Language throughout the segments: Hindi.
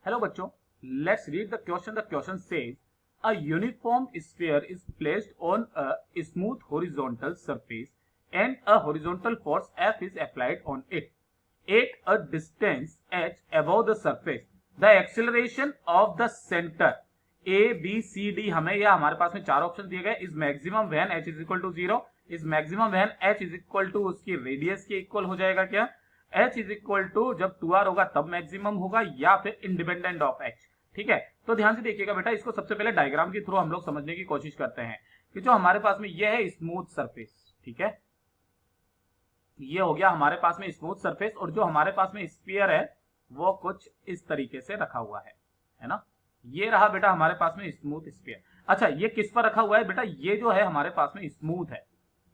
हेलो बच्चों, let's read the question. The question says a uniform sphere is placed on a smooth horizontal surface and a horizontal force F is applied on it at a distance h above the surface. The acceleration of the center A, B, C, D हमें या हमारे पास में चार ऑप्शन दिए गए. Is maximum when h is equal to 0. Is maximum when h is equal to उसकी रेडियस के इक्वल हो जाएगा. क्या h इज इक्वल टू जब 2r होगा तब मैक्सिमम होगा, या फिर इंडिपेंडेंट ऑफ h. ठीक है, तो ध्यान से देखिएगा बेटा, इसको सबसे पहले डायग्राम के थ्रू हम लोग समझने की कोशिश करते हैं कि जो हमारे पास में ये है स्मूथ सरफेस. ठीक है, ये हो गया हमारे पास में स्मूथ सरफेस, और जो हमारे पास में स्फीयर है वो कुछ इस तरीके से रखा हुआ है ना. ये रहा बेटा हमारे पास में स्मूथ स्फीयर. अच्छा, ये किस पर रखा हुआ है बेटा? ये जो है हमारे पास में स्मूथ है.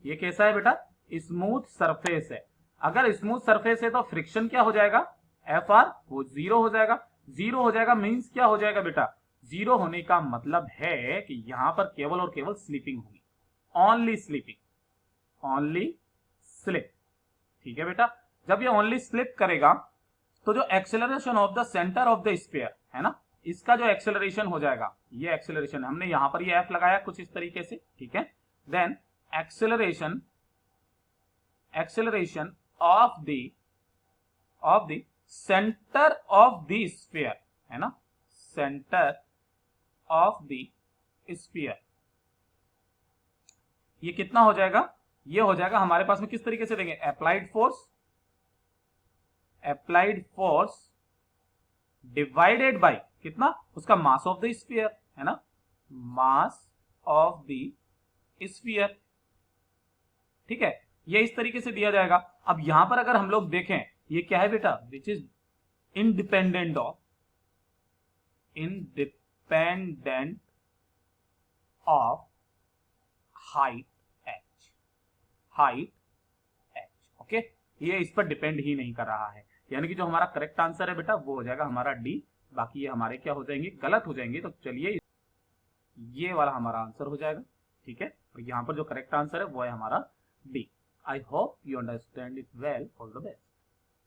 ये कैसा है बेटा? स्मूथ सरफेस है. अगर स्मूथ सरफेस है तो फ्रिक्शन क्या हो जाएगा? एफ आर, वो जीरो हो जाएगा. जीरो हो जाएगा मींस क्या हो जाएगा बेटा? जीरो होने का मतलब है कि यहां पर केवल और केवल स्लिपिंग होगी. Only slipping, only slip. ठीक है बेटा, जब ये ओनली स्लिप करेगा तो जो acceleration of the centre of the sphere है ना, इसका जो एक्सेलरेशन हो जाएगा, ये एक्सेलरेशन हमने यहां पर ये एफ लगाया कुछ इस तरीके से. ठीक है, then acceleration of the centre of the sphere है ना, सेंटर ऑफ द स्फीयर, ये कितना हो जाएगा? ये हो जाएगा हमारे पास में किस तरीके से देंगे? अप्लाइड फोर्स डिवाइडेड बाय कितना? उसका मास ऑफ द स्फीयर है ना, मास ऑफ द स्फीयर. ठीक है, ये इस तरीके से दिया जाएगा. अब यहां पर अगर हम लोग देखें, ये क्या है बेटा? Which is independent of height h. Okay, ये इस पर डिपेंड ही नहीं कर रहा है. यानी कि जो हमारा करेक्ट आंसर है बेटा वो हो जाएगा हमारा डी. बाकी ये हमारे क्या हो जाएंगे? गलत हो जाएंगे. तो चलिए ये वाला हमारा आंसर हो जाएगा. ठीक है, और यहां पर जो करेक्ट आंसर है वो है हमारा D. I hope you understand it well. All the best.